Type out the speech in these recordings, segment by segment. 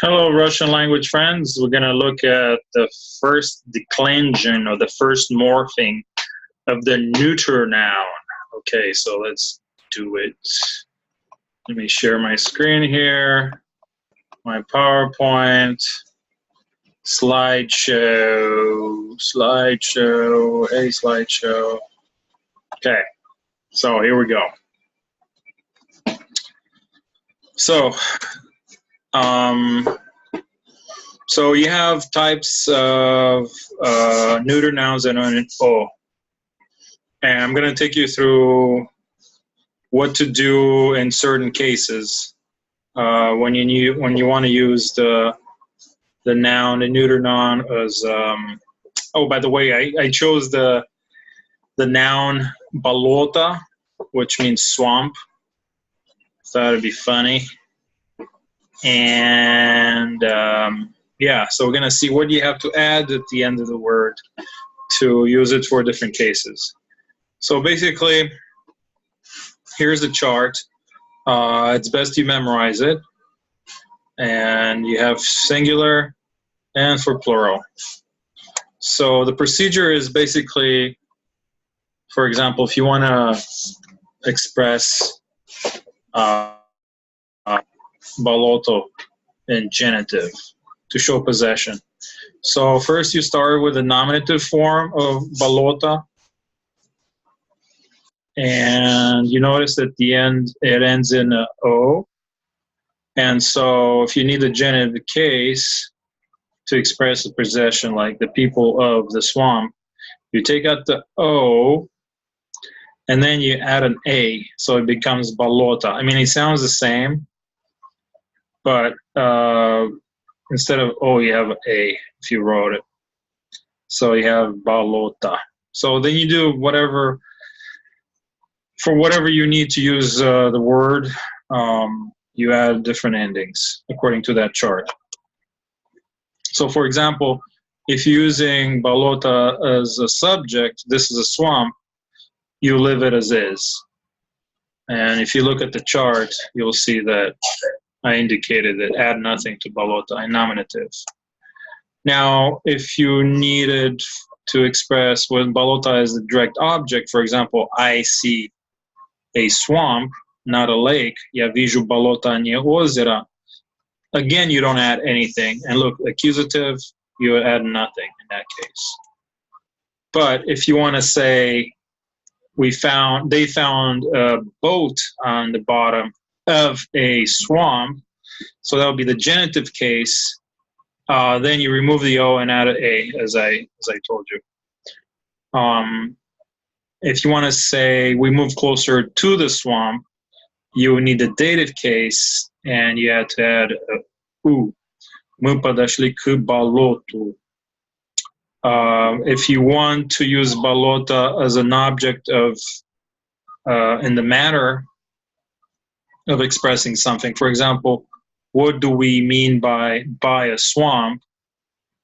Hello, Russian language friends. We're going to look at the first declension or the first morphing of the neuter noun. Okay, so let's do it. Let me share my screen here, my PowerPoint, slideshow, hey slideshow. Okay, so here we go. So you have types of neuter nouns that end in O. And I'm going to take you through what to do in certain cases when you want to use the noun, the neuter noun as. Oh, by the way, I chose the noun balota, which means swamp. Thought it'd be funny. And yeah, so we're going to see what you have to add at the end of the word to use it for different cases. So basically, here's the chart. It's best you memorize it. And you have singular and for plural. So the procedure is basically, for example, if you want to express balotto in genitive to show possession. So first you start with the nominative form of balota. And you notice at the end, it ends in a O. And so if you need a genitive case to express a possession, like the people of the swamp, you take out the O, and then you add an A, so it becomes balota. I mean, it sounds the same, but instead of O, you have A if you wrote it. So you have balota. So then you do whatever, for whatever you need to use the word, you add different endings according to that chart. So for example, if you're using balota as a subject, this is a swamp, you leave it as is. And if you look at the chart, you'll see that I indicated that add nothing to balota in nominative. Now, if you needed to express when balota is the direct object, for example, I see a swamp, not a lake, я вижу болото, а не озеро, again, you don't add anything. And look, accusative, you add nothing in that case. But if you want to say, they found a boat on the bottom of a swamp, so that would be the genitive case. Then you remove the O and add an A, as I told you. If you want to say we move closer to the swamp, you would need the dative case, and you had to add a U. Мы подошли к болоту. If you want to use balota as an object of, in the matter of expressing something, for example, what do we mean by a swamp?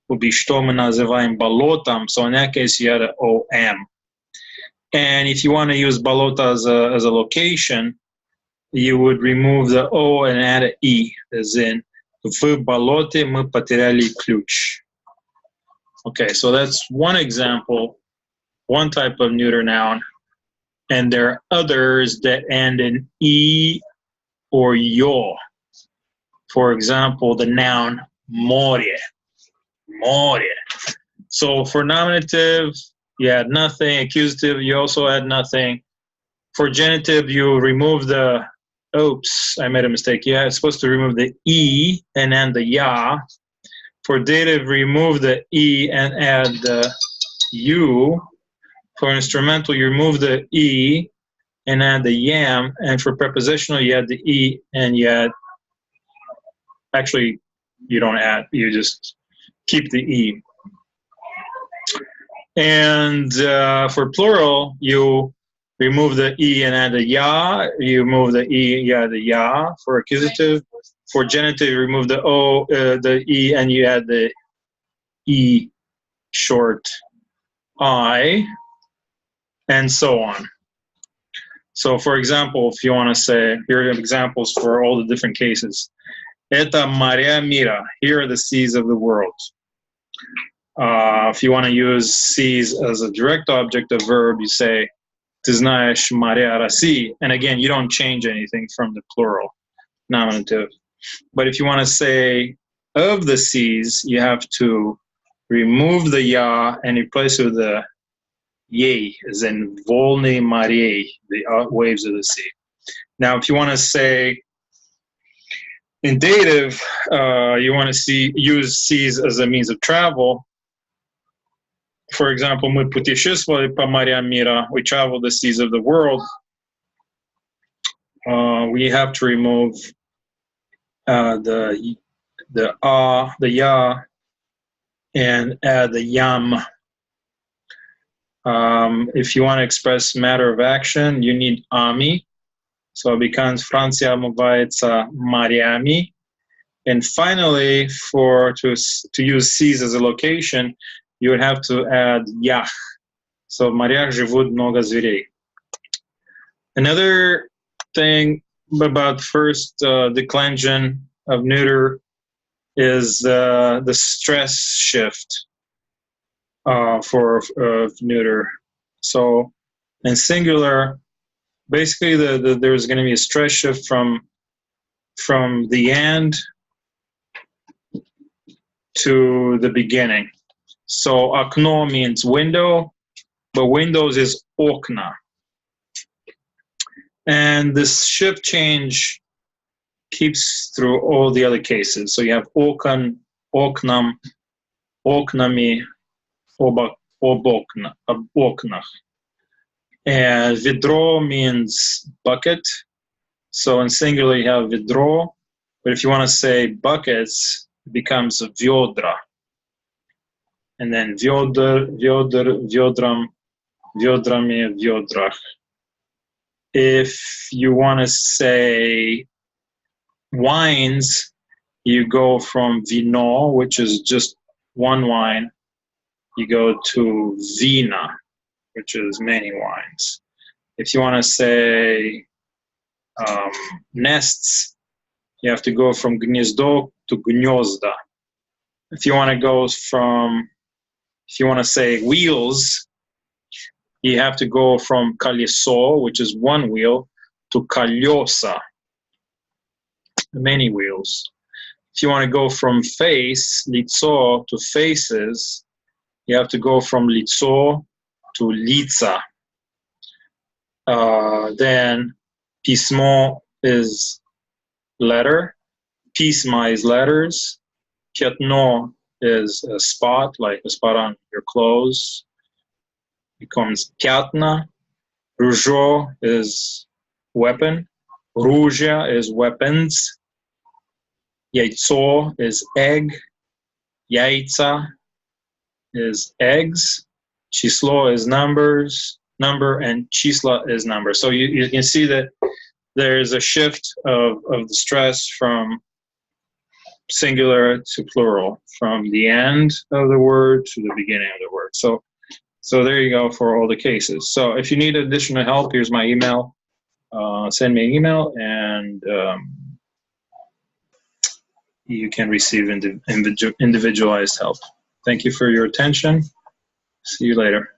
Would be что мы называем болотом. So in that case, you had an OM. And if you want to use balota as a location, you would remove the O and add an E, as in в болоте мы потеряли ключ. Okay, so that's one example, one type of neuter noun. And there are others that end in E or yo. For example, the noun more. So for nominative, you add nothing. Accusative, you also add nothing. For genitive, you remove the, oops, I made a mistake. Yeah, it's supposed to remove the E and then the ya. For dative, remove the E and add the U. For instrumental, you remove the E and add the yam. And for prepositional, you add the E and you add, actually, you don't add, you just keep the E. And for plural, you remove the E and add the ya. You remove the E, you add the ya. For accusative, for genitive, you remove the O, the E, and you add the E short I, and so on. So for example, if you want to say, here are examples for all the different cases. Это моря мира. Here are the seas of the world. If you want to use seas as a direct object of verb, you say ты знаешь моря России. And again, you don't change anything from the plural nominative. But if you want to say of the seas, you have to remove the ya and replace it with the yei, as in volny moriei, the waves of the sea. Now, if you want to say in dative, you want to use seas as a means of travel. For example, мы путешествовали по морям мира. We traveled the seas of the world. We have to remove the ya, and add the yam. If you want to express matter of action, you need ami. So it becomes Франция омывается морями. And finally, to use seas as a location, you would have to add ях. So в морях живут много зверей. Another thing about first declension of neuter is the stress shift for neuter. So in singular, basically there's going to be a stress shift from the end to the beginning. So окно means window, but windows is окна. And this shift change keeps through all the other cases. So you have окон, окнам, окнами, окнах. And ведро means bucket. So in singular you have ведро, but if you want to say buckets, it becomes ведра. And then ведрам, ведрами, ведрах. If you want to say wines, you go from vino, which is just one wine, you go to vina, which is many wines. If you want to say nests, you have to go from гнездо to гнезда. If you want to say wheels, you have to go from колесо, which is one wheel, to колеса, many wheels. If you want to go from face, лицо, to faces, you have to go from лицо to лица. Then письмо is letter, письма is letters, пятно is a spot, like a spot on your clothes, becomes пятна. Ружье is weapon, ружья is weapons, яйцо is egg, яйца is eggs, число is number, and числа is number. So you can see that there is a shift of the stress from singular to plural, from the end of the word to the beginning of the word. So there you go for all the cases. So if you need additional help, here's my email. Send me an email, and you can receive individualized help. Thank you for your attention. See you later.